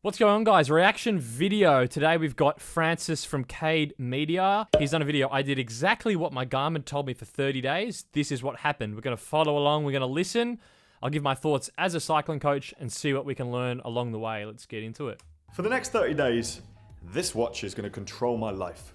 What's going on, guys? Reaction video. Today we've got Francis from Cade Media. He's done a video. I did exactly what my Garmin told me for 30 days. This is what happened. We're going to follow along. We're going to listen. I'll give my thoughts as a cycling coach and see what we can learn along the way. Let's get into it. For the next 30 days, this watch is going to control my life.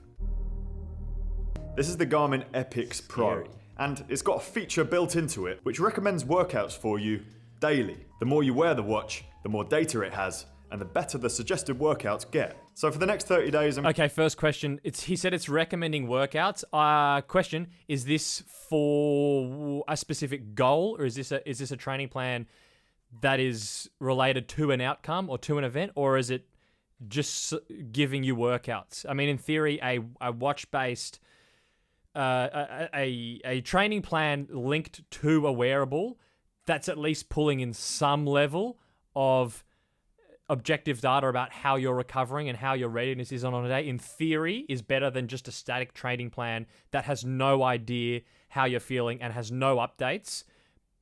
This is the Garmin Epix Pro, and it's got a feature built into it which recommends workouts for you daily. The more you wear the watch, the more data it has, and the better the suggested workouts get. So for the next 30 days... Okay, first question. He said it's recommending workouts. Question, is this for a specific goal, or is this a training plan that is related to an outcome or to an event, or is it just giving you workouts? I mean, in theory, a watch-based, a training plan linked to a wearable, that's at least pulling in some level of objective data about how you're recovering and how your readiness is on a day, in theory, is better than just a static training plan that has no idea how you're feeling and has no updates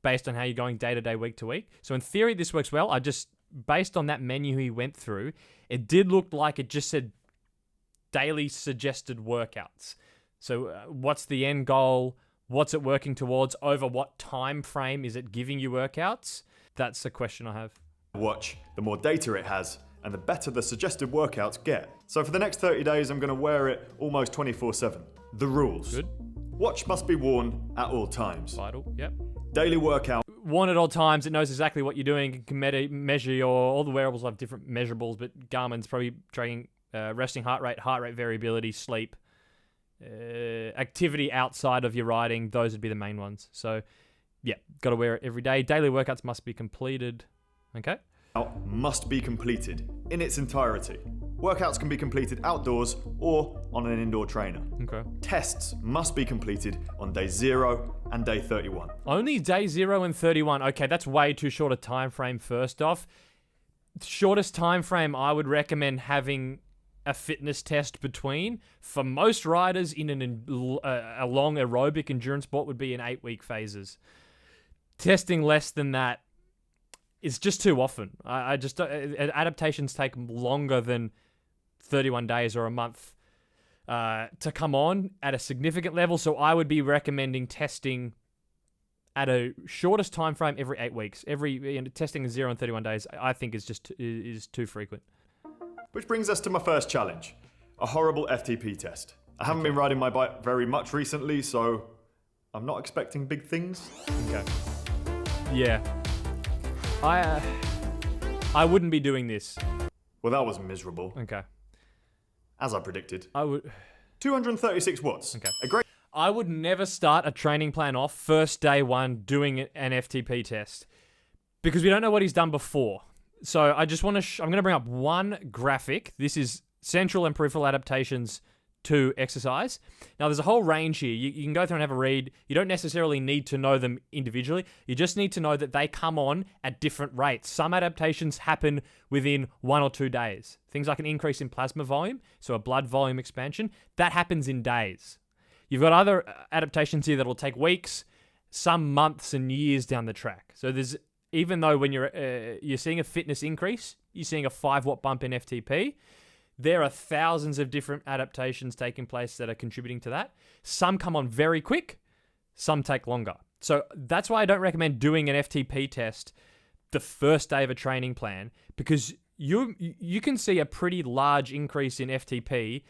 based on how you're going day to day, week to week. So in theory, this works well. Based on that menu he went through, it did look like it just said daily suggested workouts. So what's the end goal? What's it working towards? Over what time frame is it giving you workouts? That's the question I have. Watch, the more data it has, and the better the suggested workouts get. So for the next 30 days, I'm going to wear it almost 24/7. The rules. Good. Watch must be worn at all times. Vital, yep. Daily workout. Worn at all times, it knows exactly what you're doing. It can measure all the wearables have different measurables, but Garmin's probably tracking resting heart rate variability, sleep, activity outside of your riding. Those would be the main ones. So, yeah, got to wear it every day. Daily workouts must be completed. Okay. Must be completed in its entirety. Workouts can be completed outdoors or on an indoor trainer. Okay. Tests must be completed on day 0 and day 31. Only day 0 and 31. Okay, that's way too short a time frame. First off, shortest time frame I would recommend having a fitness test between for most riders in a long aerobic endurance sport would be in 8-week phases. Testing less than that, it's just too often. Adaptations take longer than 31 days or a month to come on at a significant level. So I would be recommending testing at a shortest time frame every 8 weeks. Testing in 0 and 31 days, I think is too frequent. Which brings us to my first challenge, a horrible FTP test. I haven't been riding my bike very much recently, so I'm not expecting big things. Okay. Yeah. I wouldn't be doing this. Well, that was miserable. Okay. As I predicted. I would. 236 watts. Okay. A great. I would never start a training plan off first day one doing an FTP test because we don't know what he's done before. So I just want to. I'm going to bring up one graphic. This is central and peripheral adaptations to exercise. Now, there's a whole range here. You can go through and have a read. You don't necessarily need to know them individually. You just need to know that they come on at different rates. Some adaptations happen within 1 or 2 days. Things like an increase in plasma volume, so a blood volume expansion, that happens in days. You've got other adaptations here that will take weeks, some months and years down the track. So even though when you're seeing a fitness increase, you're seeing a 5-watt bump in FTP, there are thousands of different adaptations taking place that are contributing to that. Some come on very quick, some take longer. So that's why I don't recommend doing an FTP test the first day of a training plan, because you can see a pretty large increase in FTP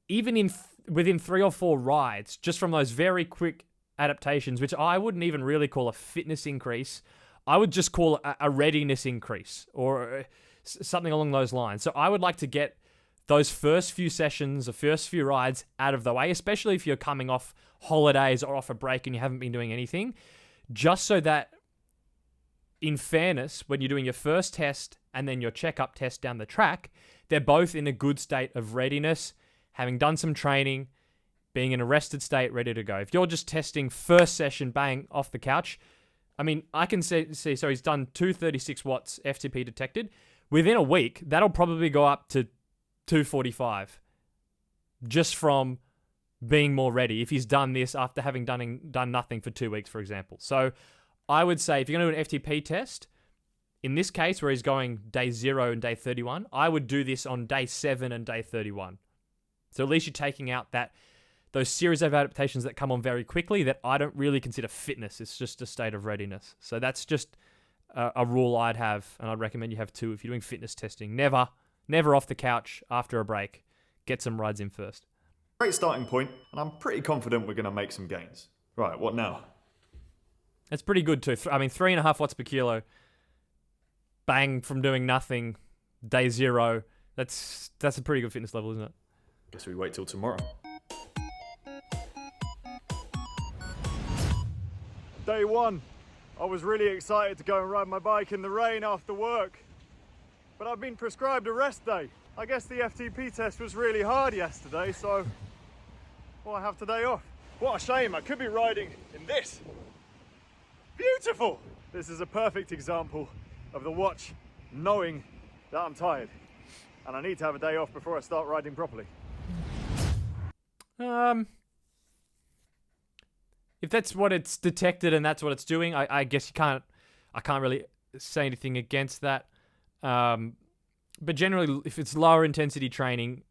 even within 3 or 4 rides, just from those very quick adaptations, which I wouldn't even really call a fitness increase. I would just call a readiness increase or something along those lines. So I would like to get those first few sessions, the first few rides out of the way, especially if you're coming off holidays or off a break and you haven't been doing anything, just so that, in fairness, when you're doing your first test and then your checkup test down the track, they're both in a good state of readiness, having done some training, being in a rested state, ready to go. If you're just testing first session, bang, off the couch, I mean, I can see, so he's done 236 watts FTP detected. Within a week, that'll probably go up to 245 just from being more ready if he's done this after having done nothing for 2 weeks, for example. So I would say if you're going to do an FTP test, in this case, where he's going day 0 and day 31, I would do this on day 7 and day 31. So at least you're taking out those series of adaptations that come on very quickly that I don't really consider fitness. It's just a state of readiness. So that's just a rule I'd have, and I'd recommend you have too if you're doing fitness testing. Never off the couch after a break. Get some rides in first. Great starting point, and I'm pretty confident we're going to make some gains. Right, what now? That's pretty good too. I mean, 3.5 watts per kilo. Bang from doing nothing. Day 0. That's a pretty good fitness level, isn't it? Guess we wait till tomorrow. Day 1. I was really excited to go and ride my bike in the rain after work. But I've been prescribed a rest day. I guess the FTP test was really hard yesterday, so well, I have today off. What a shame, I could be riding in this. Beautiful! This is a perfect example of the watch knowing that I'm tired and I need to have a day off before I start riding properly. If that's what it's detected and that's what it's doing, I guess I can't really say anything against that. But generally, if it's lower intensity training,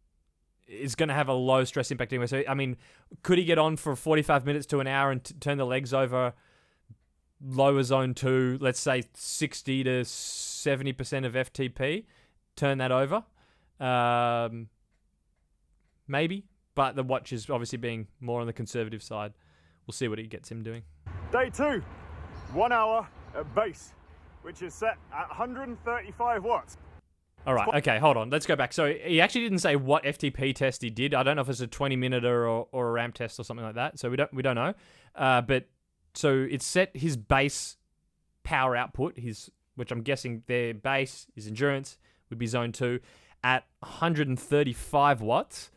it's going to have a low stress impact anyway. So, I mean, could he get on for 45 minutes to an hour and turn the legs over, lower zone 2, let's say 60 to 70% of FTP, turn that over? Maybe, but the watch is obviously being more on the conservative side. We'll see what it gets him doing. Day 2, 1 hour at base, which is set at 135 watts. All right, okay, hold on. Let's go back. So he actually didn't say what FTP test he did. I don't know if it's a 20-minute or a ramp test or something like that. So we don't know. But so it's set his base power output, which I'm guessing their base, his endurance, would be zone 2, at 135 watts,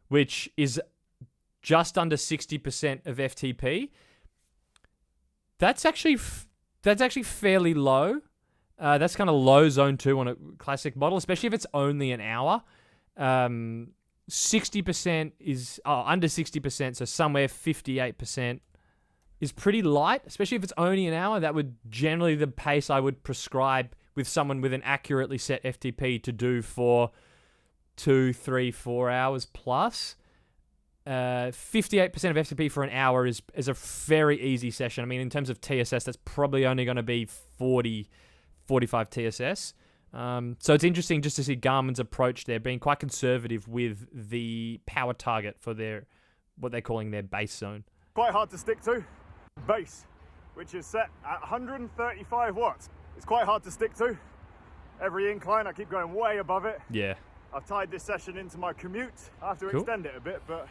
which is just under 60% of FTP. That's actually fairly low. That's kind of low zone 2 on a classic model, especially if it's only an hour. 60% is under 60%, so somewhere 58% is pretty light, especially if it's only an hour. That would generally the pace I would prescribe with someone with an accurately set FTP to do for 2, 3, 4 hours plus. 58% of FTP for an hour is a very easy session. I mean, in terms of TSS, that's probably only going to be 45 TSS. So it's interesting just to see Garmin's approach there, being quite conservative with the power target for what they're calling their base zone. Quite hard to stick to. Base, which is set at 135 watts. It's quite hard to stick to. Every incline, I keep going way above it. Yeah. I've tied this session into my commute. I have to extend it a bit, but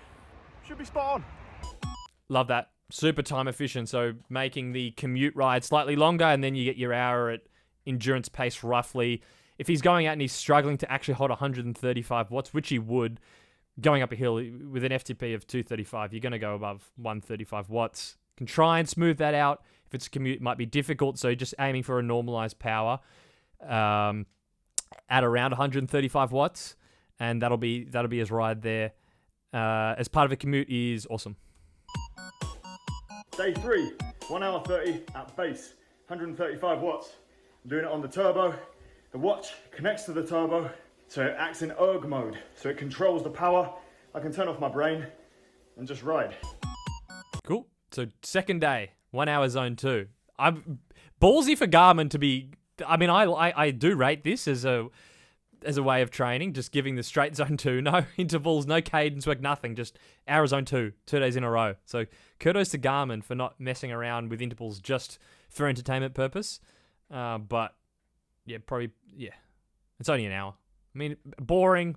should be spot on. Love that. Super time efficient. So making the commute ride slightly longer, and then you get your hour at endurance pace roughly. If he's going out and he's struggling to actually hold 135 watts, which he would, going up a hill with an FTP of 235, you're going to go above 135 watts. Can try and smooth that out. If it's a commute, it might be difficult. So just aiming for a normalized power at around 135 watts, and that'll be his ride there. As part of a commute is awesome. Day 3, 1 hour 30 at base, 135 watts. I'm doing it on the turbo. The watch connects to the turbo, so it acts in erg mode, so it controls the power. I can turn off my brain and just ride. Cool. So second day, 1 hour zone 2. I'm ballsy for Garmin to be. I mean, I do rate this as a way of training, just giving the straight zone 2, no intervals, no cadence work, nothing, just hour zone 2 days in a row. So kudos to Garmin for not messing around with intervals just for entertainment purpose. But yeah, it's only an hour. I mean, boring.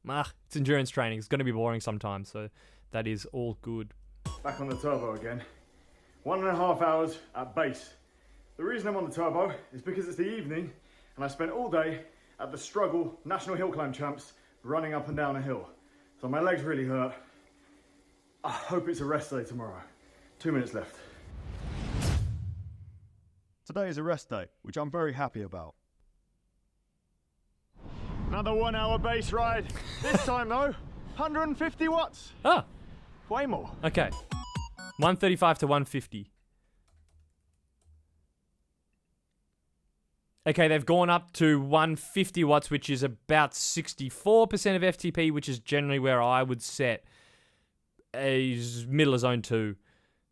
It's endurance training. It's going to be boring sometimes. So that is all good. Back on the turbo again. 1.5 hours at base. The reason I'm on the turbo is because it's the evening and I spent all day at the Struggle National Hill Climb Champs running up and down a hill. So my legs really hurt. I hope it's a rest day tomorrow. 2 minutes left. Today is a rest day, which I'm very happy about. Another 1 hour base ride. This time though, 150 watts. Ah, Way more. okay. 135 to 150. Okay, they've gone up to 150 watts, which is about 64% of FTP, which is generally where I would set a middle of zone 2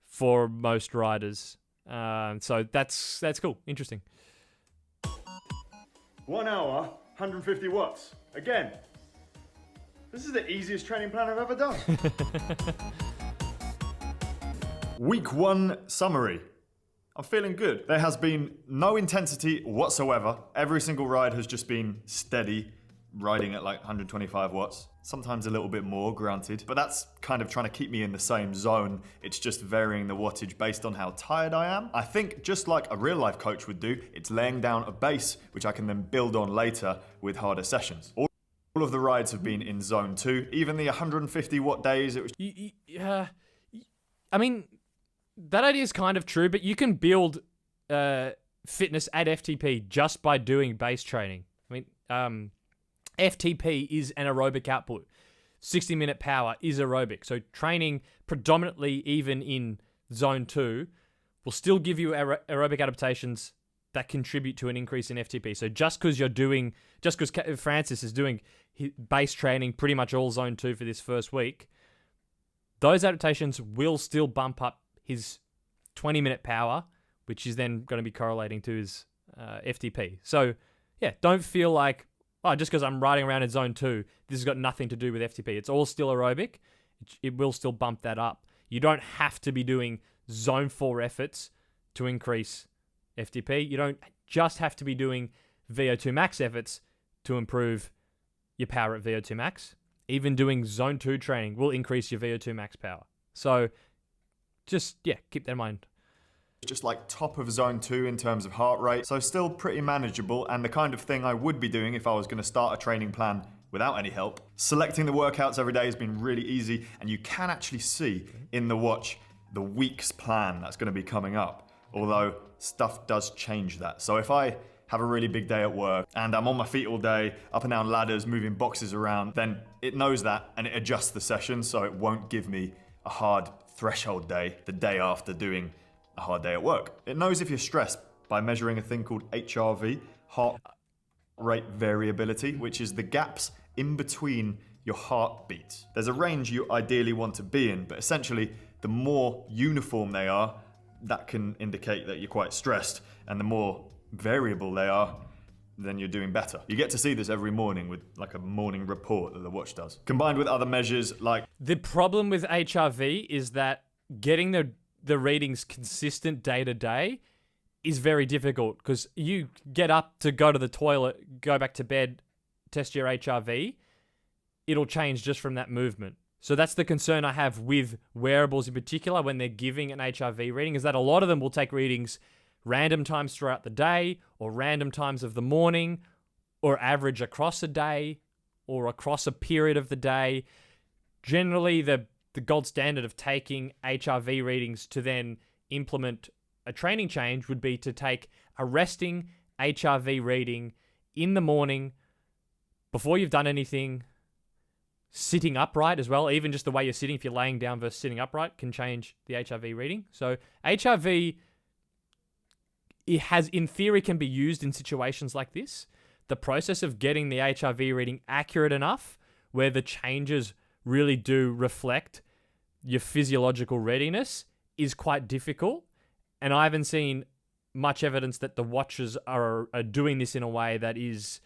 for most riders. So that's cool. Interesting. 1 hour, 150 watts. Again, this is the easiest training plan I've ever done. Week 1 summary. I'm feeling good. There has been no intensity whatsoever. Every single ride has just been steady, riding at like 125 watts. Sometimes a little bit more, granted, but that's kind of trying to keep me in the same zone. It's just varying the wattage based on how tired I am. I think just like a real life coach would do, it's laying down a base, which I can then build on later with harder sessions. All of the rides have been in zone 2, even the 150 watt days. It was. I mean, that idea is kind of true, but you can build fitness at FTP just by doing base training. I mean, FTP is an aerobic output. 60-minute power is aerobic. So training predominantly even in zone 2 will still give you aerobic adaptations that contribute to an increase in FTP. So just because Francis is doing base training pretty much all zone 2 for this first week, those adaptations will still bump up his 20-minute power, which is then going to be correlating to his FTP. So yeah, don't feel like, just because I'm riding around in zone 2, this has got nothing to do with FTP. It's all still aerobic. It will still bump that up. You don't have to be doing zone 4 efforts to increase FTP. You don't just have to be doing VO2 max efforts to improve your power at VO2 max. Even doing zone 2 training will increase your VO2 max power. So just, keep that in mind. Just like top of zone 2 in terms of heart rate, so still pretty manageable and the kind of thing I would be doing if I was going to start a training plan without any help. Selecting the workouts every day has been really easy, and you can actually see in the watch the week's plan that's going to be coming up, although stuff does change that. So if I have a really big day at work and I'm on my feet all day, up and down ladders, moving boxes around, then it knows that and it adjusts the session so it won't give me a hard threshold day the day after doing a hard day at work. It knows if you're stressed by measuring a thing called HRV, heart rate variability, which is the gaps in between your heartbeats. There's a range you ideally want to be in, but essentially the more uniform they are, that can indicate that you're quite stressed, and the more variable they are, then you're doing better. You get to see this every morning with like a morning report that the watch does. Combined with other measures like... The problem with HRV is that getting the readings consistent day to day is very difficult, because you get up to go to the toilet, go back to bed, test your HRV, it'll change just from that movement. So that's the concern I have with wearables in particular when they're giving an HRV reading, is that a lot of them will take readings random times throughout the day, or random times of the morning, or average across a day, or across a period of the day. Generally, the gold standard of taking HRV readings to then implement a training change would be to take a resting HRV reading in the morning before you've done anything, sitting upright as well. Even just the way you're sitting, if you're laying down versus sitting upright, can change the HRV reading. So HRV, it has, in theory, can be used in situations like this. The process of getting the HRV reading accurate enough where the changes really do reflect your physiological readiness is quite difficult. And I haven't seen much evidence that the watches are doing this in a way that is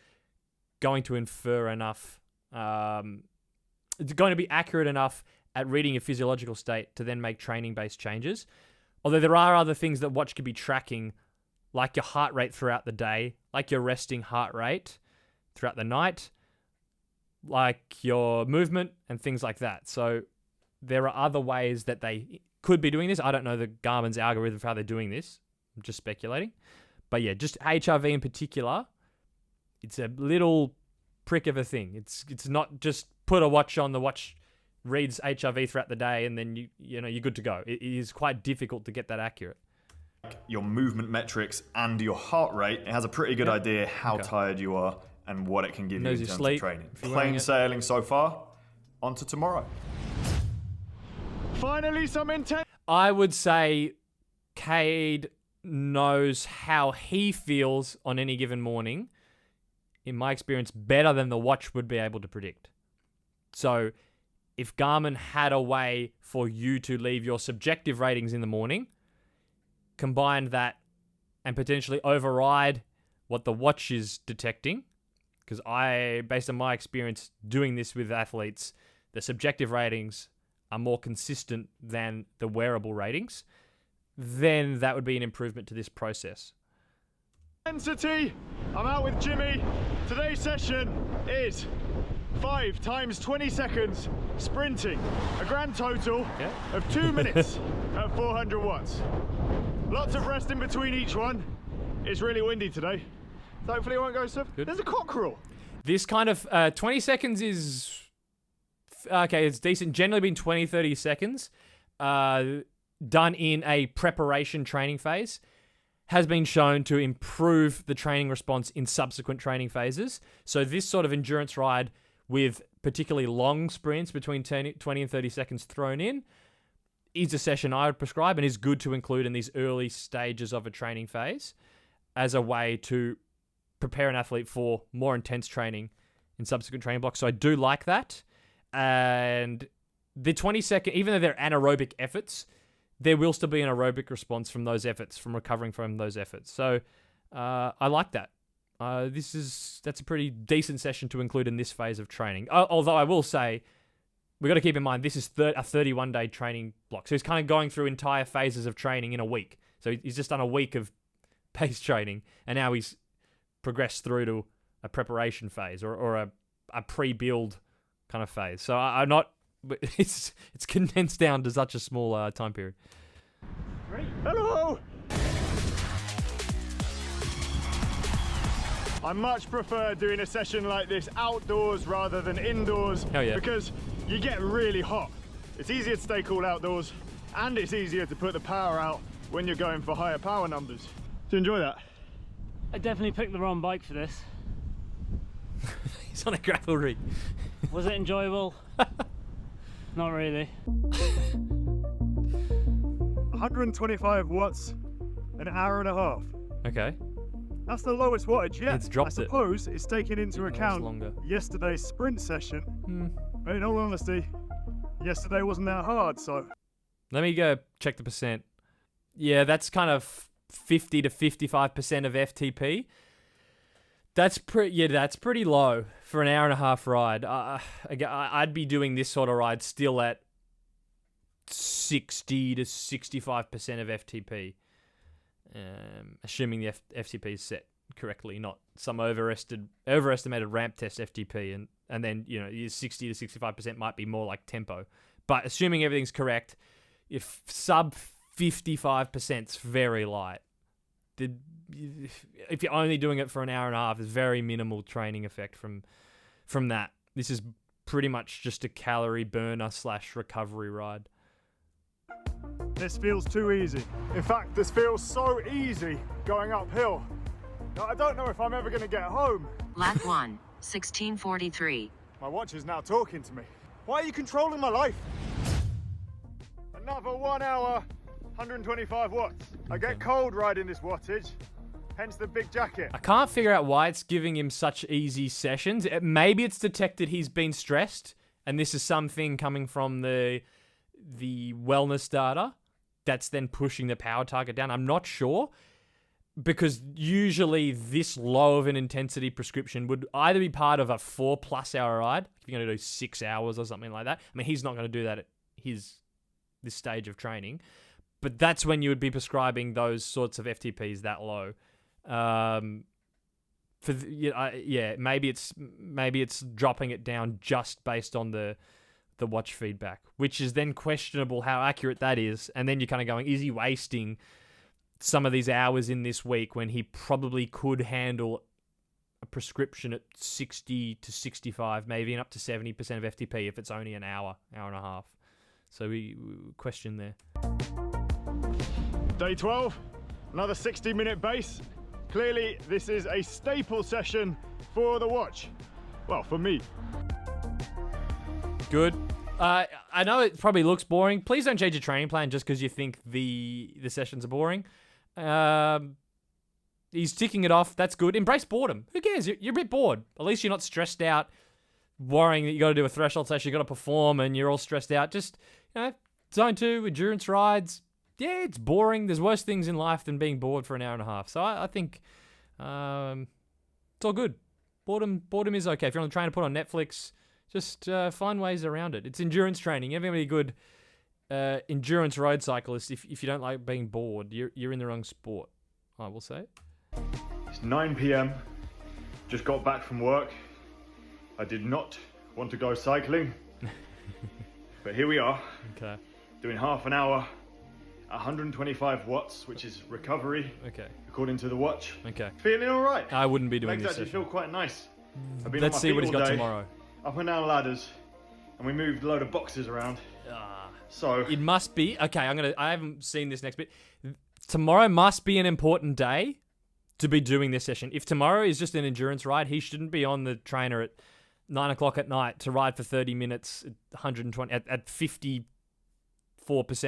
going to infer enough, it's going to be accurate enough at reading your physiological state to then make training-based changes. Although there are other things that watch could be tracking, like your heart rate throughout the day, like your resting heart rate throughout the night, like your movement and things like that. So there are other ways that they could be doing this. I don't know the Garmin's algorithm for how they're doing this. I'm just speculating. But yeah, just HRV in particular, it's a little prick of a thing. It's not just put a watch on, the watch reads HRV throughout the day, and then you're good to go. It is quite difficult to get that accurate. Your movement metrics and your heart rate, it has a pretty good idea how tired you are and what it can give you in terms of training. Plain sailing so far. On to tomorrow. Finally, some intent. I would say Cade knows how he feels on any given morning, in my experience, better than the watch would be able to predict. So if Garmin had a way for you to leave your subjective ratings in the morning, combine that and potentially override what the watch is detecting, because based on my experience doing this with athletes, the subjective ratings are more consistent than the wearable ratings, then that would be an improvement to this process. Intensity, I'm out with Jimmy. Today's session is 5 times 20 seconds sprinting, a grand total of 2 minutes at 400 watts. Lots of rest in between each one. It's really windy today, so hopefully it won't go so. There's a cockerel. This kind of 20 seconds is okay, it's decent. Generally been 20, 30 seconds done in a preparation training phase has been shown to improve the training response in subsequent training phases. So this sort of endurance ride with particularly long sprints between 20 and 30 seconds thrown in is a session I would prescribe and is good to include in these early stages of a training phase as a way to prepare an athlete for more intense training in subsequent training blocks. So I do like that. And the 20-second, even though they're anaerobic efforts, there will still be an aerobic response from those efforts, from recovering from those efforts. So I like that. That's a pretty decent session to include in this phase of training. Although I will say, we got to keep in mind this is a 31-day training block. So he's kind of going through entire phases of training in a week. So he's just done a week of pace training, and now he's progressed through to a preparation phase or a pre-build kind of phase. So I'm not. It's condensed down to such a small time period. Hello! I much prefer doing a session like this outdoors rather than indoors. Hell yeah. Because you get really hot. It's easier to stay cool outdoors, and it's easier to put the power out when you're going for higher power numbers. Do you enjoy that? I definitely picked the wrong bike for this. He's on a gravel rig. Was it enjoyable? Not really. 125 watts, an hour and a half. Okay. That's the lowest wattage yet. It's dropped I suppose it's taking into account longer. yesterday's sprint session. But in all honesty, yesterday wasn't that hard, so. Let me go check the percent. Yeah, that's kind of 50 to 55% of FTP. That's pretty low for an hour and a half ride. I'd be doing this sort of ride still at 60 to 65% of FTP, assuming the FTP is set correctly, not some overestimated ramp test FTP, and then your 60 to 65% might be more like tempo. But assuming everything's correct, if sub 55% is very light. If you're only doing it for an hour and a half, there's very minimal training effect from that. This is pretty much just a calorie burner / recovery ride. This feels too easy. In fact, this feels so easy going uphill. I don't know if I'm ever going to get home. Lap 1, 16:43. My watch is now talking to me. Why are you controlling my life? Another 1 hour, 125 watts. I get cold riding this wattage, hence the big jacket. I can't figure out why it's giving him such easy sessions. Maybe it's detected he's been stressed, and this is something coming from the wellness data that's then pushing the power target down. I'm not sure, because usually this low of an intensity prescription would either be part of a 4+ hour ride, if you're going to do 6 hours or something like that. I mean, he's not going to do that at this stage of training, but that's when you would be prescribing those sorts of FTPs that low. Maybe it's dropping it down just based on the watch feedback, which is then questionable how accurate that is. And then you're kind of going, is he wasting some of these hours in this week when he probably could handle a prescription at 60 to 65, maybe and up to 70% of FTP if it's only an hour and a half. So we question there. Day 12, another 60-minute base. Clearly, this is a staple session for the watch. Well, for me. Good. I know it probably looks boring. Please don't change your training plan just because you think the sessions are boring. He's ticking it off. That's good. Embrace boredom. Who cares? You're a bit bored. At least you're not stressed out, worrying that you got to do a threshold session, you got to perform, and you're all stressed out. Just, Zone 2, endurance rides. Yeah, it's boring. There's worse things in life than being bored for an hour and a half. So I think it's all good. Boredom is okay. If you're on the train to put on Netflix, just find ways around it. It's endurance training. You're going to be a good endurance road cyclist if you don't like being bored. You're in the wrong sport, I will say. It's 9 p.m. Just got back from work. I did not want to go cycling, but here we are. Okay. Doing half an hour, 125 watts, which is recovery. Okay. According to the watch. Okay. Feeling all right. I wouldn't be doing Legs this actually session. feel quite nice. I've been Let's on my see feet what he's all got day, tomorrow. Up and down ladders, and we moved a load of boxes around. So It must be okay. I haven't seen this next bit. Tomorrow must be an important day to be doing this session. If tomorrow is just an endurance ride, he shouldn't be on the trainer at 9 o'clock at night to ride for 30 minutes at 120 at 54%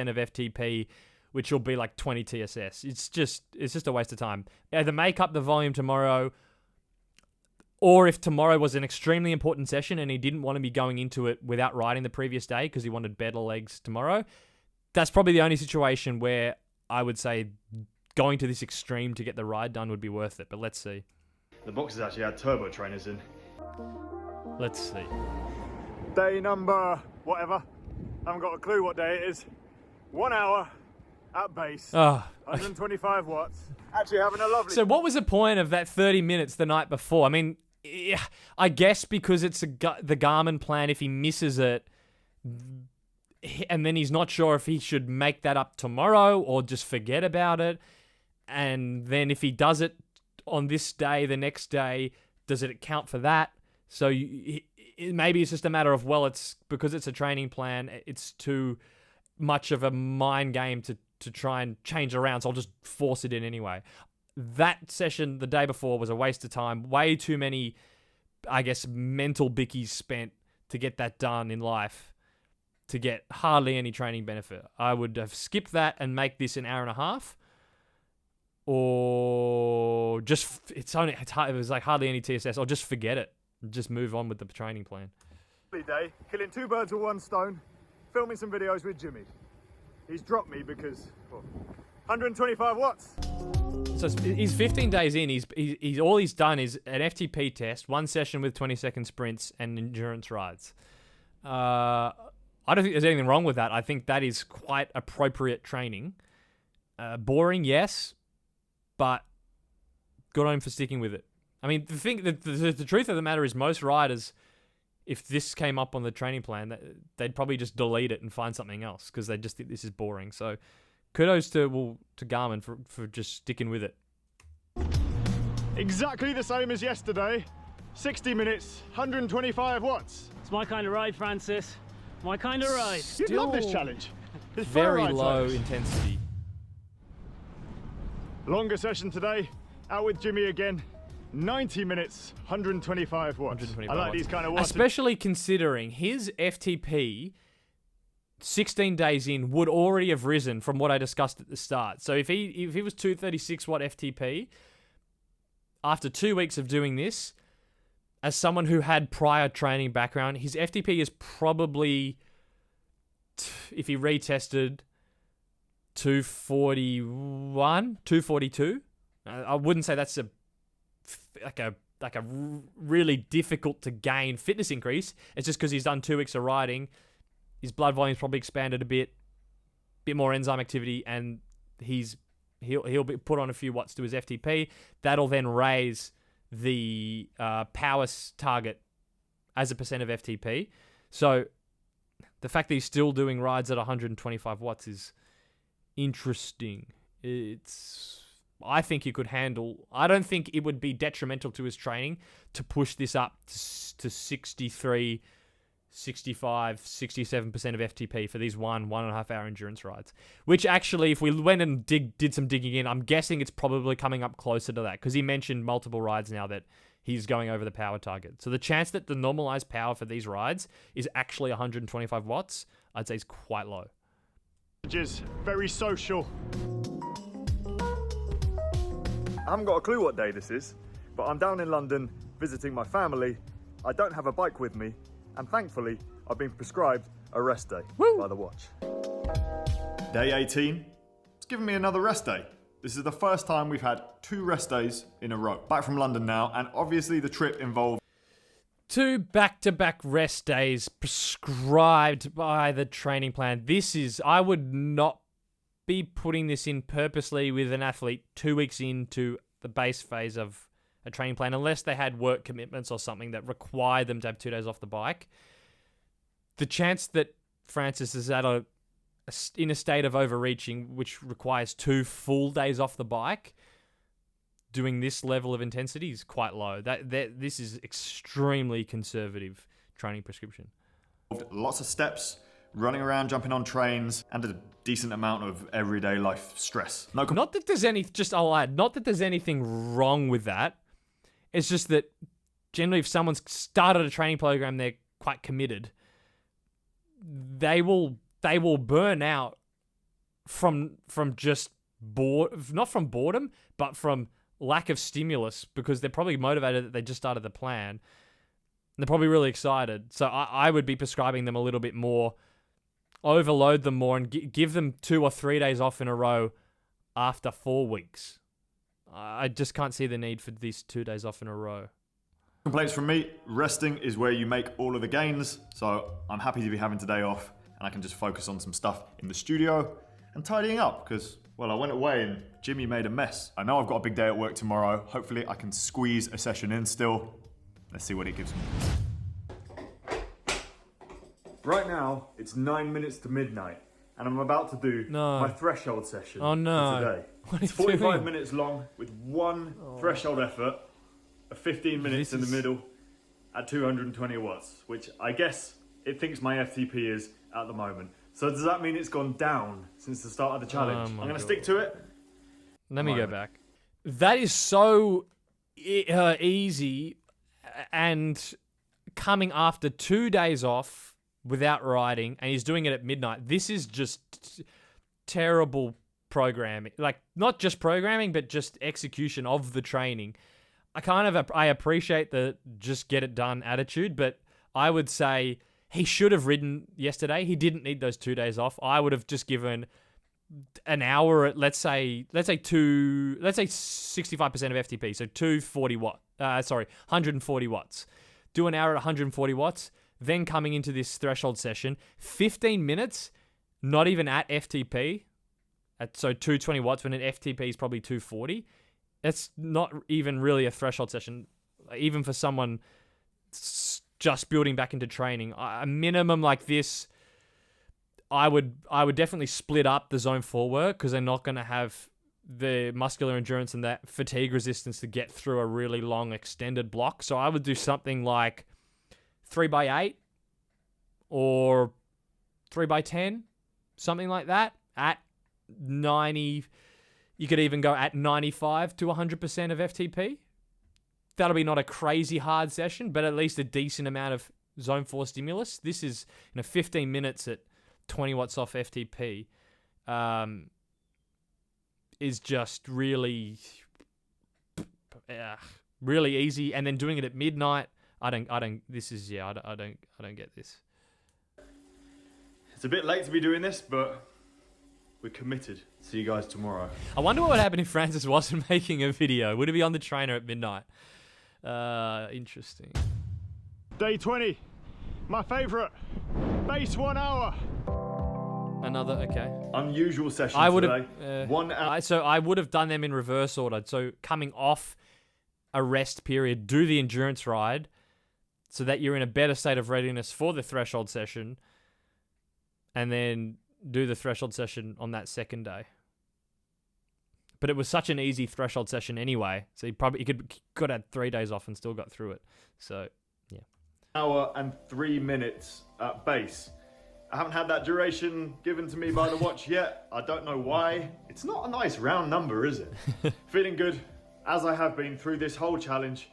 of FTP, which will be like 20 TSS. It's just a waste of time. Either make up the volume tomorrow, or if tomorrow was an extremely important session and he didn't want to be going into it without riding the previous day because he wanted better legs tomorrow, that's probably the only situation where I would say going to this extreme to get the ride done would be worth it. But let's see. the boxes actually had turbo trainers in. Let's see. Day number whatever. I haven't got a clue what day it is. 1 hour at base. Oh, 125 watts. Actually having a lovely... So what was the point of that 30 minutes the night before? I mean, yeah, I guess because it's the Garmin plan, if he misses it, and then he's not sure if he should make that up tomorrow or just forget about it. And then if he does it on this day, the next day, does it count for that? So maybe it's just a matter of, well, it's because it's a training plan, it's too much of a mind game to try and change around, so I'll just force it in anyway. That session the day before was a waste of time. Way too many, I guess, mental bickies spent to get that done in life, to get hardly any training benefit. I would have skipped that and make this an hour and a half, or just it was like hardly any TSS, or just forget it, just move on with the training plan. day, killing two birds with one stone, filming some videos with Jimmy. He's dropped me because, well, 125 watts. So he's 15 days in. He's all he's done is an FTP test, one session with 20-second sprints and endurance rides. I don't think there's anything wrong with that. I think that is quite appropriate training. Boring, yes, but good on him for sticking with it. I mean, the truth of the matter is most riders, if this came up on the training plan, they'd probably just delete it and find something else because they just think this is boring. So kudos to Garmin for just sticking with it. Exactly the same as yesterday. 60 minutes, 125 watts. It's my kind of ride, Francis. My kind of ride. You'd love this challenge. It's Very fun ride low zones. intensity. Longer session today. Out with Jimmy again. 90 minutes, 125 watts. 125 I like watts. these kind of watts. Especially considering his FTP 16 days in would already have risen from what I discussed at the start. So if he was 236 watt FTP, after 2 weeks of doing this, as someone who had prior training background, his FTP is probably, if he retested, 241, 242. I wouldn't say that's a really difficult to gain fitness increase. It's just because he's done 2 weeks of riding, his blood volume's probably expanded a bit more enzyme activity, and he'll be put on a few watts to his FTP. That'll then raise the power target as a percent of FTP. So the fact that he's still doing rides at 125 watts is interesting. I think he could handle... I don't think it would be detrimental to his training to push this up to 63, 65, 67% of FTP for these 1.5 hour endurance rides. Which actually, if we went and did some digging in, I'm guessing it's probably coming up closer to that, because he mentioned multiple rides now that he's going over the power target. So the chance that the normalized power for these rides is actually 125 watts, I'd say is quite low. Very social. I haven't got a clue what day this is, but I'm down in London visiting my family. I don't have a bike with me, and thankfully, I've been prescribed a rest day by the watch. Day 18. It's given me another rest day. This is the first time we've had 2 rest days in a row. Back from London now, and obviously the trip involved 2 back-to-back rest days prescribed by the training plan. I would not be putting this in purposely with an athlete 2 weeks into the base phase of a training plan, unless they had work commitments or something that required them to have 2 days off the bike. The chance that Francis is in a state of overreaching, which requires 2 full days off the bike, doing this level of intensity is quite low. This is extremely conservative training prescription. lots of steps, running around, jumping on trains, and a decent amount of everyday life stress. Not that there's not that there's anything wrong with that. It's just that generally if someone's started a training program, they're quite committed. They will burn out from just not from boredom, but from lack of stimulus, because they're probably motivated that they just started the plan. And they're probably really excited. So I would be prescribing them a little bit more, overload them more, and give them 2 or 3 days off in a row after 4 weeks. I just can't see the need for these 2 days off in a row. Complaints from me, resting is where you make all of the gains, so I'm happy to be having today off, and I can just focus on some stuff in the studio and tidying up, because, well, I went away and Jimmy made a mess. I know I've got a big day at work tomorrow. Hopefully I can squeeze a session in still. Let's see what it gives me. Right now, it's 9 minutes to midnight, and I'm about to do my threshold session for today. It's 45 minutes long with one threshold effort of 15 minutes in the middle at 220 watts, which I guess it thinks my FTP is at the moment. So does that mean it's gone down since the start of the challenge? I'm going to stick to it. Let me go back. That is so easy, and coming after 2 days off without riding, and he's doing it at midnight. This is just terrible programming. Like, not just programming, but just execution of the training. I appreciate the just get it done attitude, but I would say he should have ridden yesterday. He didn't need those 2 days off. I would have just given an hour at let's say 65% of FTP, so 140 watts. Do an hour at 140 watts, then coming into this threshold session, 15 minutes, not even at FTP, so 220 watts when an FTP is probably 240. That's not even really a threshold session, even for someone just building back into training. A minimum like this, I would definitely split up the zone 4 work, because they're not going to have the muscular endurance and that fatigue resistance to get through a really long extended block. So I would do something like 3x8 or 3x10, something like that at 90. You could even go at 95 to 100% of FTP. That'll be not a crazy hard session, but at least a decent amount of zone 4 stimulus. This is 15 minutes at 20 watts off FTP is just really easy. And then doing it at midnight, I don't get this. It's a bit late to be doing this, but we're committed. See you guys tomorrow. I wonder what would happen if Francis wasn't making a video. Would it be on the trainer at midnight? Interesting. Day 20, my favourite. Base 1 hour. Another, okay. Unusual session I would today. have, 1 hour. So I would have done them in reverse order. So coming off a rest period, do the endurance ride, so that you're in a better state of readiness for the threshold session, and then do the threshold session on that second day. But it was such an easy threshold session anyway, so he could have had 3 days off and still got through it. So, yeah. Hour and 3 minutes at base. I haven't had that duration given to me by the watch yet. I don't know why. It's not a nice round number, is it? Feeling good, as I have been through this whole challenge.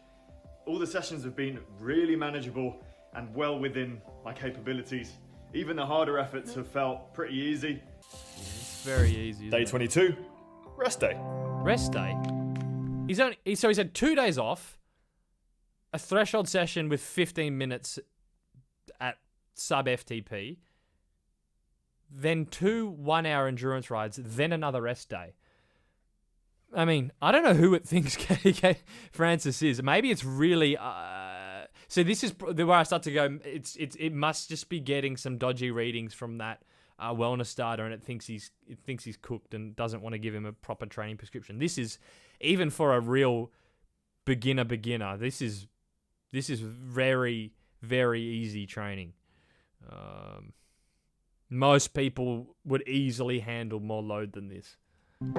All the sessions have been really manageable and well within my capabilities. Even the harder efforts have felt pretty easy. It's very easy. Day 22, rest day. Rest day? He's had 2 days off, a threshold session with 15 minutes at sub FTP, then 2 1-hour endurance rides, then another rest day. I mean, I don't know who it thinks Francis is. Maybe it's really. So this is where I start to go. It must just be getting some dodgy readings from that wellness starter, and it thinks he's cooked and doesn't want to give him a proper training prescription. This is, even for a real beginner. This is very, very easy training. Most people would easily handle more load than this.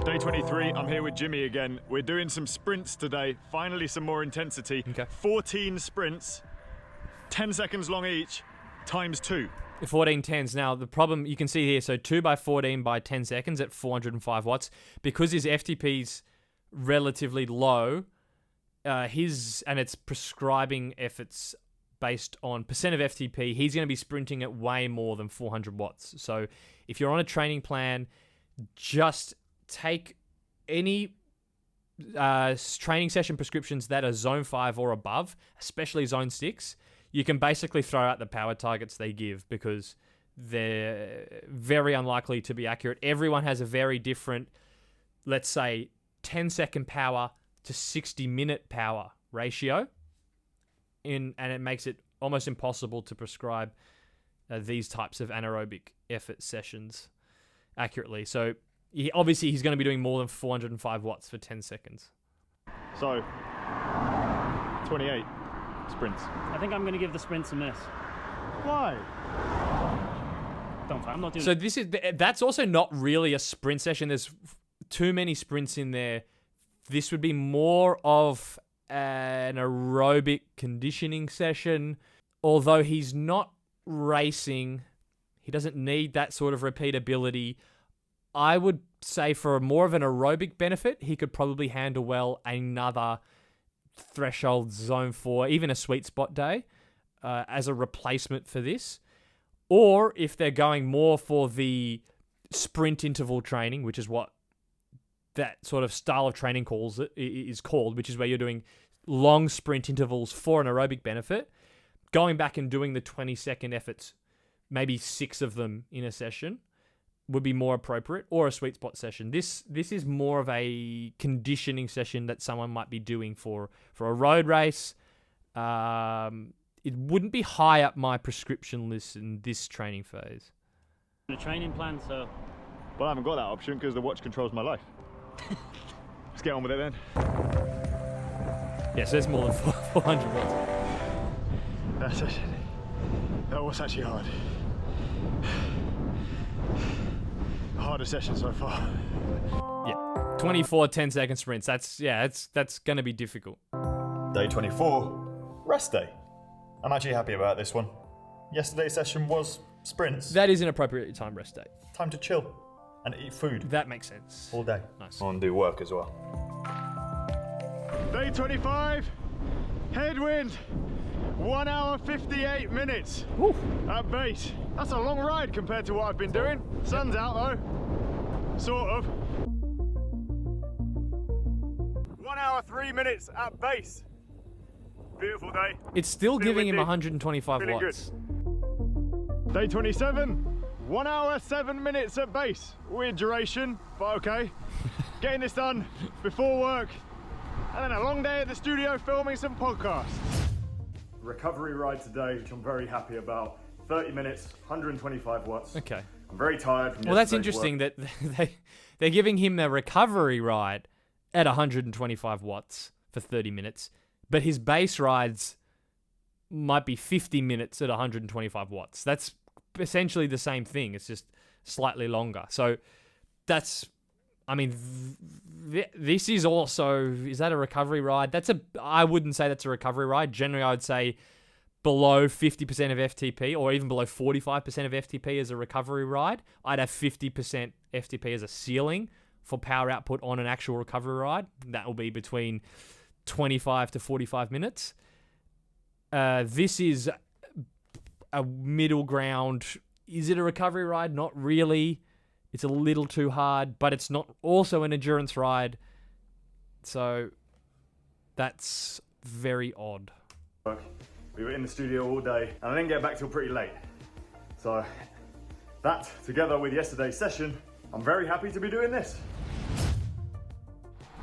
Day 23, I'm here with Jimmy again. We're doing some sprints today, finally some more intensity. Okay. 14 sprints, 10 seconds long each, times 2. 1410s. Now, the problem you can see here, so 2 by 14 by 10 seconds at 405 watts. Because his FTP's relatively low, and it's prescribing efforts based on percent of FTP, he's going to be sprinting at way more than 400 watts. So if you're on a training plan, just take any training session prescriptions that are zone 5 or above, especially zone 6. You can basically throw out the power targets they give because they're very unlikely to be accurate. Everyone has a very different, let's say, 10-second power to 60-minute power ratio, and it makes it almost impossible to prescribe these types of anaerobic effort sessions accurately. So obviously he's going to be doing more than 405 watts for 10 seconds. So, 28 sprints. I think I'm going to give the sprints a miss. Why? I'm not doing. So that's also not really a sprint session. There's too many sprints in there. This would be more of an aerobic conditioning session. Although he's not racing, he doesn't need that sort of repeatability. I would say for more of an aerobic benefit, he could probably handle well another threshold zone 4, even a sweet spot day as a replacement for this. Or if they're going more for the sprint interval training, which is what that sort of style of training is called, which is where you're doing long sprint intervals for an aerobic benefit, going back and doing the 20-second efforts, maybe 6 of them in a session, would be more appropriate, or a sweet spot session. This is more of a conditioning session that someone might be doing for a road race. It wouldn't be high up my prescription list in this training phase. A training plan, so. Well, I haven't got that option because the watch controls my life. Let's get on with it then. Yes, there's more than 400 watts. That was actually hard. Hardest session so far. Yeah, 24 10-second sprints. That's going to be difficult. Day 24, rest day. I'm actually happy about this one. Yesterday's session was sprints. That is an appropriate time rest day. Time to chill and eat food That makes sense. all day. Nice. And do work as well. Day 25, headwind, 1 hour 58 minutes at base. That's a long ride compared to what I've been doing. Sun's out though, sort of. 1 hour 3 minutes at base. Beautiful day. It's still giving him windy. 125 Feeling watts. Day 27, 1 hour 7 minutes at base. Weird duration, but okay. Getting this done before work, and then a long day at the studio filming some podcasts. Recovery ride today, which I'm very happy about. 30 minutes, 125 watts. Okay. I'm very tired from Well, that's yesterday's interesting work. that they're giving him a recovery ride at 125 watts for 30 minutes, but his base rides might be 50 minutes at 125 watts. That's essentially the same thing. It's just slightly longer. So that's, I mean, this is also, is that a recovery ride? I wouldn't say that's a recovery ride. Generally, I would say below 50% of FTP or even below 45% of FTP as a recovery ride. I'd have 50% FTP as a ceiling for power output on an actual recovery ride. That will be between 25 to 45 minutes. This is a middle ground. Is it a recovery ride? Not really. It's a little too hard, but it's not also an endurance ride. So That's very odd. We were in the studio all day and I didn't get back till pretty late. So that, together with yesterday's session, I'm very happy to be doing this.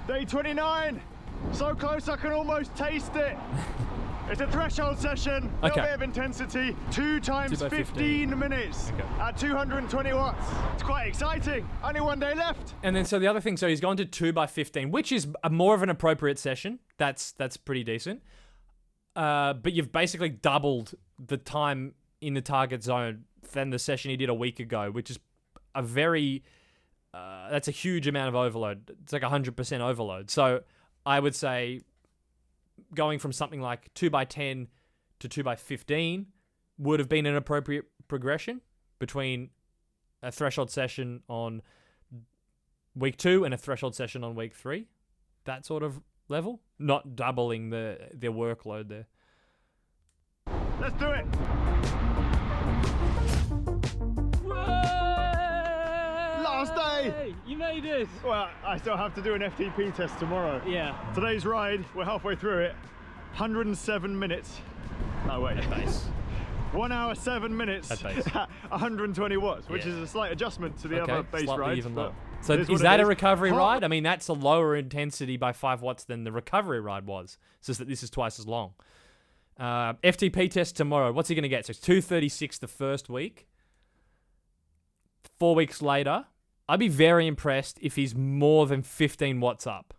Day 29, so close I can almost taste it. It's a threshold session, a little bit of intensity, 2 times 15 minutes at 220 watts. It's quite exciting, only 1 day left. And then so the other thing, so he's gone to 2 by 15, which is more of an appropriate session. That's pretty decent. But you've basically doubled the time in the target zone than the session he did a week ago, which is a very, that's a huge amount of overload. It's like 100% overload. So I would say going from something like 2 by 10 to 2 by 15 would have been an appropriate progression between a threshold session on week 2 and a threshold session on week 3. That sort of level, not doubling their workload there. Let's do it. Last day. You made it. Well, I still have to do an FTP test tomorrow. Yeah. Today's ride, we're halfway through it. 107 minutes. Oh wait. At base. 1 hour 7 minutes At base. 120 watts, which is a slight adjustment to the other base rides. Even lower. So is that a recovery ride? I mean, that's a lower intensity by 5 watts than the recovery ride was. It's just that this is twice as long. FTP test tomorrow. What's he going to get? So it's 236 the first week. 4 weeks later, I'd be very impressed if he's more than 15 watts up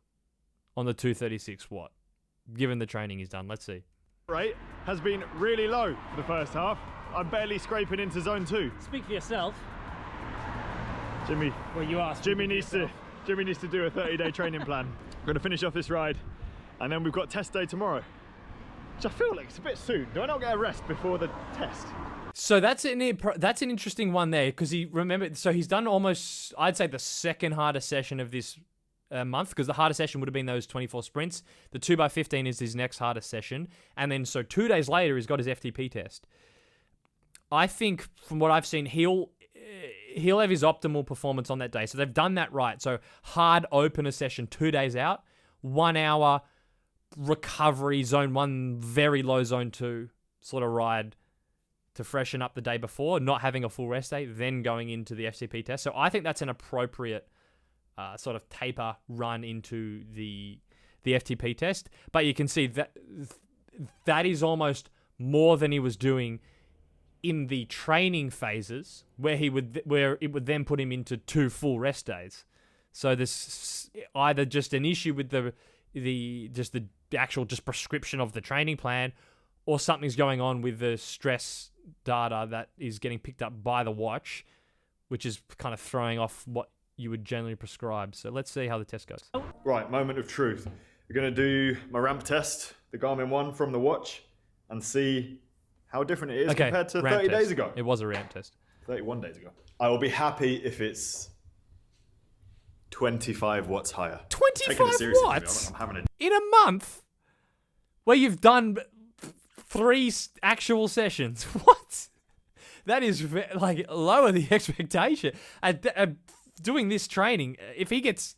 on the 236 watt, given the training he's done. Let's see. Rate has been really low for the first half. I'm barely scraping into zone 2. Speak for yourself. Jimmy. Well, you asked. Jimmy needs to do a 30-day training plan. We're going to finish off this ride, and then we've got test day tomorrow, which I feel like it's a bit soon. Do I not get a rest before the test? So that's an interesting one there, because he's done almost, I'd say, the second hardest session of this month, because the hardest session would have been those 24 sprints. The 2 by 15 is his next hardest session, and then so 2 days later he's got his FTP test. I think from what I've seen, he'll have his optimal performance on that day. So they've done that right. So hard opener session 2 days out, 1 hour recovery, zone 1, very low zone 2 sort of ride to freshen up the day before, not having a full rest day, then going into the FTP test. So I think that's an appropriate sort of taper run into the FTP test. But you can see that is almost more than he was doing in the training phases, where it would then put him into 2 full rest days. So there's either just an issue with the actual prescription of the training plan, or something's going on with the stress data that is getting picked up by the watch, which is kind of throwing off what you would generally prescribe. So let's see how the test goes. Right, moment of truth. We're going to do my ramp test, the Garmin one from the watch, and see how different it is compared to 30 days ago. It was a ramp test. 31 days ago. I will be happy if it's 25 watts higher. 25 watts? I'm having in a month where you've done 3 actual sessions. What? That is like lower the expectation. Doing this training, if he gets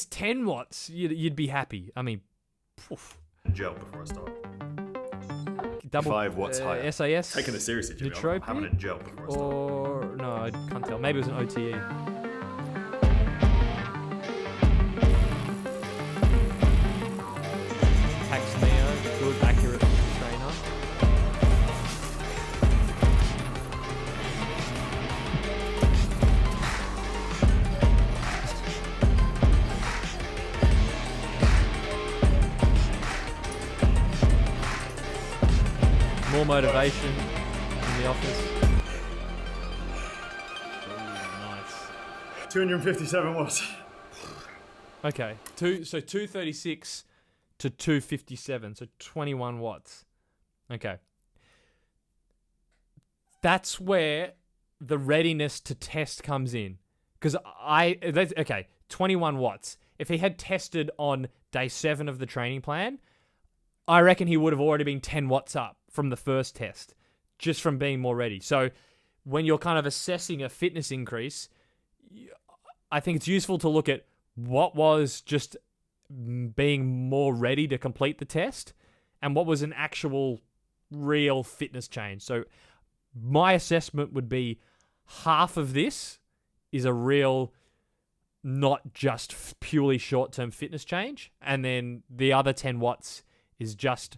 10 watts, you'd be happy. I mean, poof. Gel before I start. Double 5 watts higher. SAS. Taking it seriously, Jimmy. I'm having a gel before I start. Or no, I can't tell. Maybe it was an OTE. Tax Neo, good, accurate trainer. More motivation in the office. Nice. 257 watts. Okay, 236 to 257, so 21 watts. Okay. That's where the readiness to test comes in. Because 21 watts. If he had tested on day 7 of the training plan, I reckon he would have already been 10 watts up from the first test, just from being more ready. So when you're kind of assessing a fitness increase, I think it's useful to look at what was just being more ready to complete the test and what was an actual real fitness change. So my assessment would be half of this is a real, not just purely short-term fitness change, and then the other 10 watts is just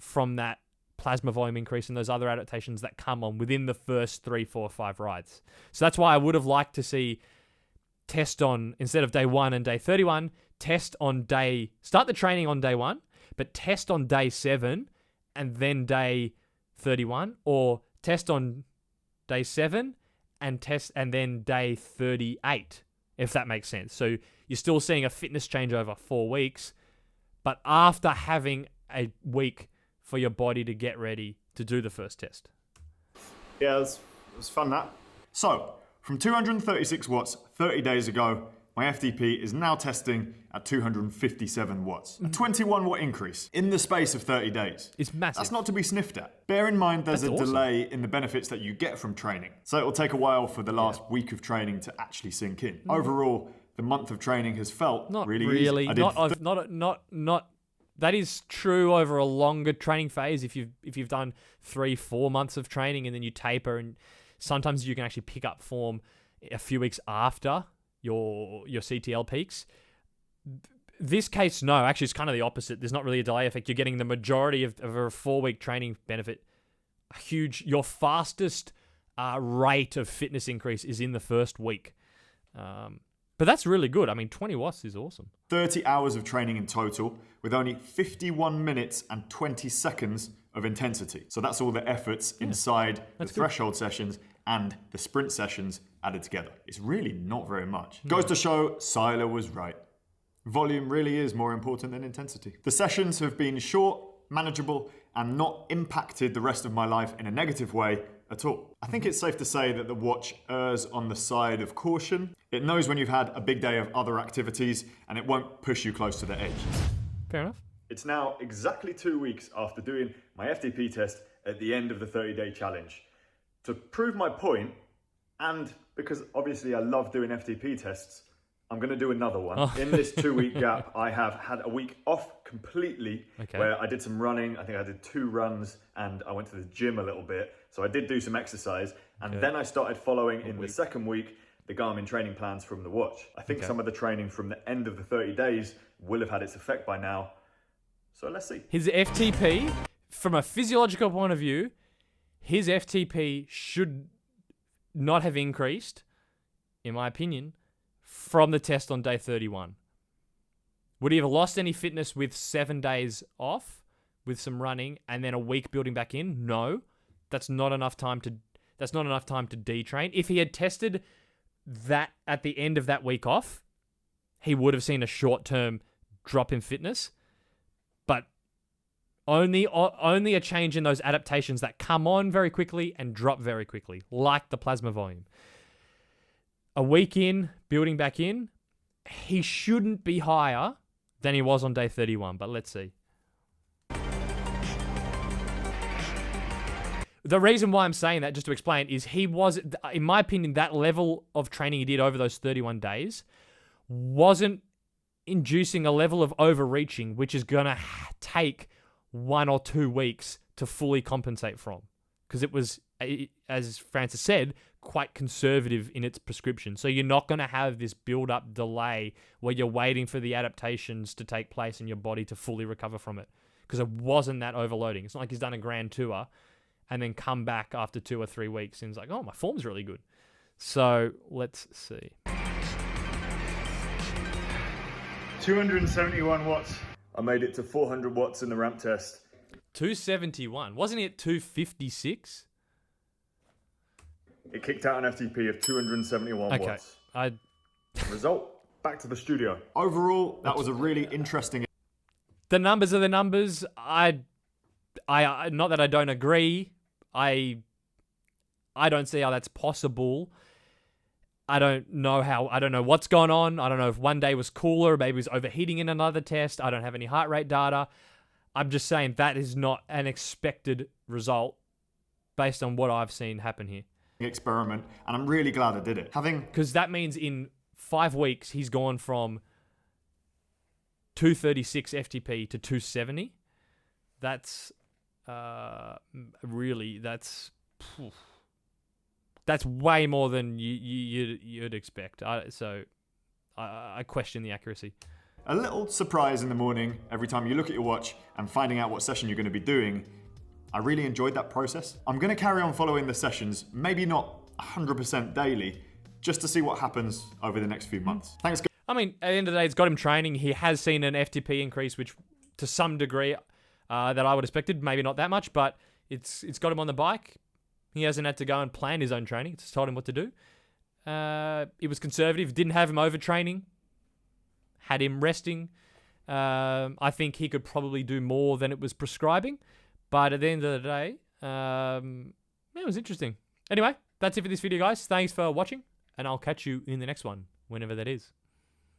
from that plasma volume increase and those other adaptations that come on within the first 3, 4, 5 rides. So that's why I would have liked to see test on, instead of day 1 and day 31, start the training on day 1, but test on day 7 and then day 31, or test on day 7 and then day 38, if that makes sense. So you're still seeing a fitness change over 4 weeks, but after having a week for your body to get ready to do the first test. Yeah, it was fun, that. So, from 236 watts 30 days ago, my FTP is now testing at 257 watts. A 21 watt increase in the space of 30 days. It's massive. That's not to be sniffed at. Bear in mind there's a delay in the benefits that you get from training. So it will take a while for the last week of training to actually sink in. Overall, the month of training has felt really easy. That is true over a longer training phase. If you've done 3-4 months of training and then you taper, and sometimes you can actually pick up form a few weeks after your CTL peaks. This case, no, actually it's kind of the opposite. There's not really a delay effect. You're getting the majority of a 4-week training benefit. Your fastest rate of fitness increase is in the first week. But that's really good. I mean, 20 watts is awesome. 30 hours of training in total with only 51 minutes and 20 seconds of intensity. So that's all the efforts inside the threshold sessions and the sprint sessions added together. It's really not very much. Goes to show Seiler was right. Volume really is more important than intensity. The sessions have been short, manageable, and not impacted the rest of my life in a negative way at all. I think it's safe to say that the watch errs on the side of caution. It knows when you've had a big day of other activities, and it won't push you close to the edge. Fair enough. It's now exactly 2 weeks after doing my FTP test at the end of the 30-day challenge. To prove my point, and because obviously I love doing FTP tests, I'm going to do another one. In this 2-week gap, I have had a week off completely where I did some running. I think I did 2 runs and I went to the gym a little bit. So I did do some exercise. And then I started following in the second week the Garmin training plans from the watch. I think some of the training from the end of the 30 days will have had its effect by now. So let's see. His FTP, from a physiological point of view, his FTP should not have increased, in my opinion, from the test on day 31. Would he have lost any fitness with 7 days off, with some running, and then a week building back in? No, that's not enough time to detrain. If he had tested that at the end of that week off, he would have seen a short-term drop in fitness, but only a change in those adaptations that come on very quickly and drop very quickly, like the plasma volume. A week in, building back in, he shouldn't be higher than he was on day 31, but let's see. The reason why I'm saying that, just to explain, is he was, in my opinion, that level of training he did over those 31 days wasn't inducing a level of overreaching, which is going to take 1 or 2 weeks to fully compensate from. Because it was, as Francis said, quite conservative in its prescription. So you're not going to have this build-up delay where you're waiting for the adaptations to take place in your body to fully recover from it. Because it wasn't that overloading. It's not like he's done a grand tour and then come back after 2 or 3 weeks and he's like, oh, my form's really good. So let's see. 271 watts. I made it to 400 watts in the ramp test. 271. Wasn't it 256? It kicked out an FTP of 271 watts. Result, back to the studio. Overall, that was a really interesting... The numbers are the numbers. I not that I don't agree. I don't see how that's possible. I don't know what's gone on. I don't know if one day was cooler, maybe he was overheating in another test. I don't have any heart rate data. I'm just saying that is not an expected result based on what I've seen happen here. Experiment, and I'm really glad I did it. Because that means in 5 weeks, he's gone from 236 FTP to 270. That's really that's way more than you'd expect. I question the accuracy. A little surprise in the morning every time you look at your watch and finding out what session you're going to be doing. I really enjoyed that process. I'm going to carry on following the sessions, maybe not 100% daily, just to see what happens over the next few months. Thanks, guys. I mean, at the end of the day, it's got him training. He has seen an FTP increase, which to some degree that I would have expected, maybe not that much, but it's got him on the bike. He hasn't had to go and plan his own training. It's just told him what to do. It was conservative, didn't have him overtraining, had him resting. I think he could probably do more than it was prescribing. But at the end of the day, it was interesting. Anyway, that's it for this video, guys. Thanks for watching, and I'll catch you in the next one, whenever that is.